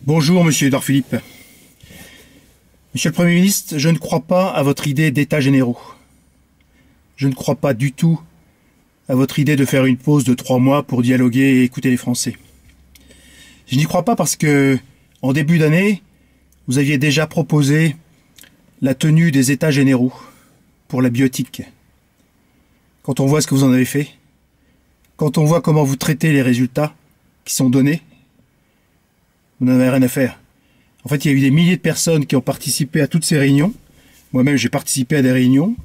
Bonjour, monsieur Édouard Philippe. Monsieur le Premier ministre, je ne crois pas à votre idée d'états généraux. Je ne crois pas du tout à votre idée de faire une pause de 3 mois pour dialoguer et écouter les Français. Je n'y crois pas parce que, en début d'année, vous aviez déjà proposé la tenue des états généraux pour la bioéthique. Quand on voit ce que vous en avez fait, quand on voit comment vous traitez les résultats qui sont donnés, vous n'en avez rien à faire. En fait, il y a eu des milliers de personnes qui ont participé à toutes ces réunions. Moi-même, j'ai participé à des réunions,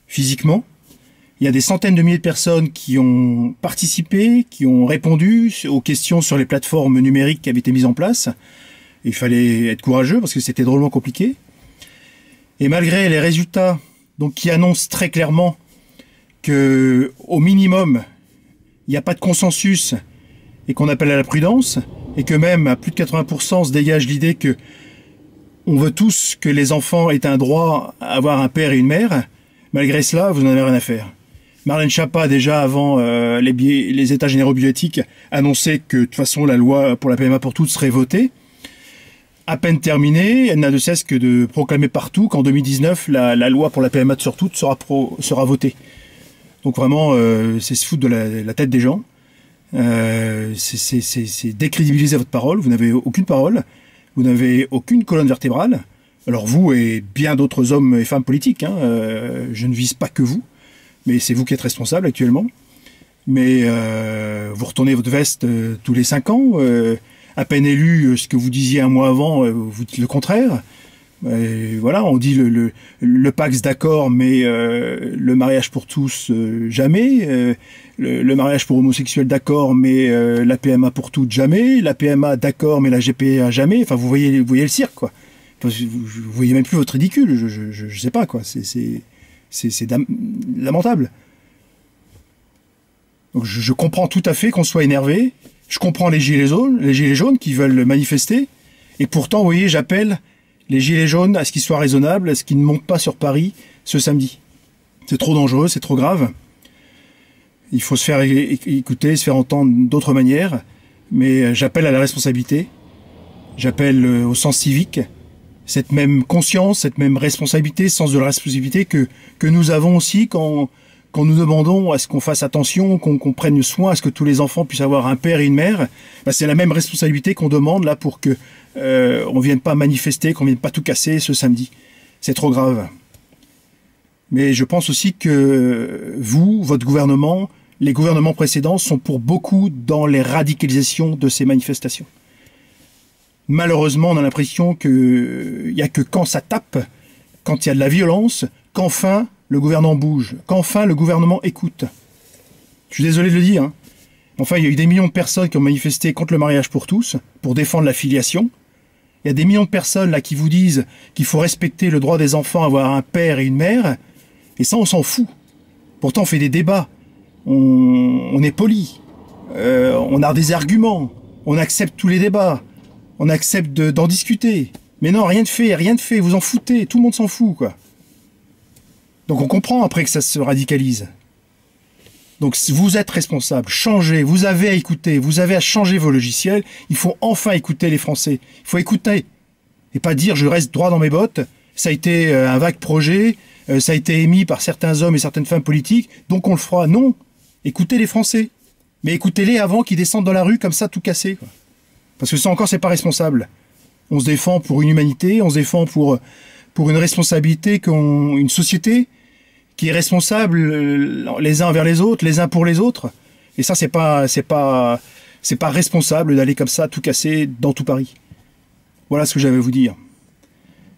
physiquement. Il y a des centaines de milliers de personnes qui ont participé, qui ont répondu aux questions sur les plateformes numériques qui avaient été mises en place. Il fallait être courageux parce que c'était drôlement compliqué. Et malgré les résultats donc, qui annoncent très clairement que, au minimum, il n'y a pas de consensus et qu'on appelle à la prudence, et que même à plus de 80% se dégage l'idée que on veut tous que les enfants aient un droit à avoir un père et une mère, malgré cela, vous n'en avez rien à faire. Marlène Schiappa, déjà avant les états généraux bioéthiques, annonçait que de toute façon la loi pour la PMA pour toutes serait votée. À peine terminée, elle n'a de cesse que de proclamer partout qu'en 2019, la loi pour la PMA sur toutes sera votée. Donc vraiment, c'est se foutre de la tête des gens. C'est décrédibiliser votre parole. Vous n'avez aucune parole, vous n'avez aucune colonne vertébrale. Alors vous et bien d'autres hommes et femmes politiques, hein, je ne vise pas que vous, mais c'est vous qui êtes responsable actuellement. Mais vous retournez votre veste tous les 5 ans, à peine élu, ce que vous disiez un mois avant, vous dites le contraire. Voilà, on dit le Pacs d'accord, mais le mariage pour tous, jamais. Le mariage pour homosexuels d'accord, mais la PMA pour toutes, jamais. La PMA d'accord, mais la GPA, jamais. Enfin, vous voyez le cirque, quoi. Vous voyez même plus votre ridicule. Je sais pas, quoi. C'est lamentable. Donc, je comprends tout à fait qu'on soit énervé. Je comprends les gilets jaunes qui veulent manifester. Et pourtant, vous voyez, j'appelle les gilets jaunes à ce qu'ils soient raisonnables, à ce qu'ils ne montent pas sur Paris ce samedi. C'est trop dangereux, c'est trop grave. Il faut se faire écouter, se faire entendre d'autres manières. Mais j'appelle à la responsabilité. J'appelle au sens civique. Cette même conscience, cette même responsabilité, sens de la responsabilité que nous avons aussi quand nous demandons à ce qu'on fasse attention, qu'on prenne soin à ce que tous les enfants puissent avoir un père et une mère. Ben, c'est la même responsabilité qu'on demande là pour que on vienne pas manifester, qu'on vienne pas tout casser ce samedi. C'est trop grave. Mais je pense aussi que vous, votre gouvernement, les gouvernements précédents sont pour beaucoup dans les radicalisations de ces manifestations. Malheureusement, on a l'impression qu'il n'y a que quand ça tape, quand il y a de la violence, qu'enfin le gouvernement bouge, qu'enfin le gouvernement écoute. Je suis désolé de le dire, hein. Enfin, il y a eu des millions de personnes qui ont manifesté contre le mariage pour tous, pour défendre la filiation. Il y a des millions de personnes là qui vous disent qu'il faut respecter le droit des enfants à avoir un père et une mère. Et ça, on s'en fout. Pourtant, on fait des débats. On est poli. On a des arguments. On accepte tous les débats. On accepte d'en discuter. Mais non, rien de fait, rien de fait. Vous en foutez. Tout le monde s'en fout, quoi. Donc on comprend après que ça se radicalise. Donc vous êtes responsable, changez, vous avez à écouter, vous avez à changer vos logiciels, il faut enfin écouter les Français. Il faut écouter, et pas dire je reste droit dans mes bottes, ça a été un vague projet, ça a été émis par certains hommes et certaines femmes politiques, donc on le fera. Non, écoutez les Français, mais écoutez-les avant qu'ils descendent dans la rue comme ça tout cassé, quoi. Parce que ça encore c'est pas responsable. On se défend pour une humanité, on se défend pour une responsabilité, une société qui est responsable les uns envers les autres, les uns pour les autres. Et ça, c'est pas responsable d'aller comme ça, tout casser dans tout Paris. Voilà ce que j'avais à vous dire.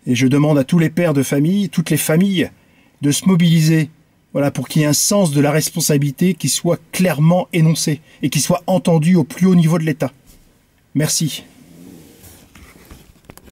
Et je demande à tous les pères de famille, toutes les familles, de se mobiliser, voilà, pour qu'il y ait un sens de la responsabilité qui soit clairement énoncé et qui soit entendu au plus haut niveau de l'État. Merci.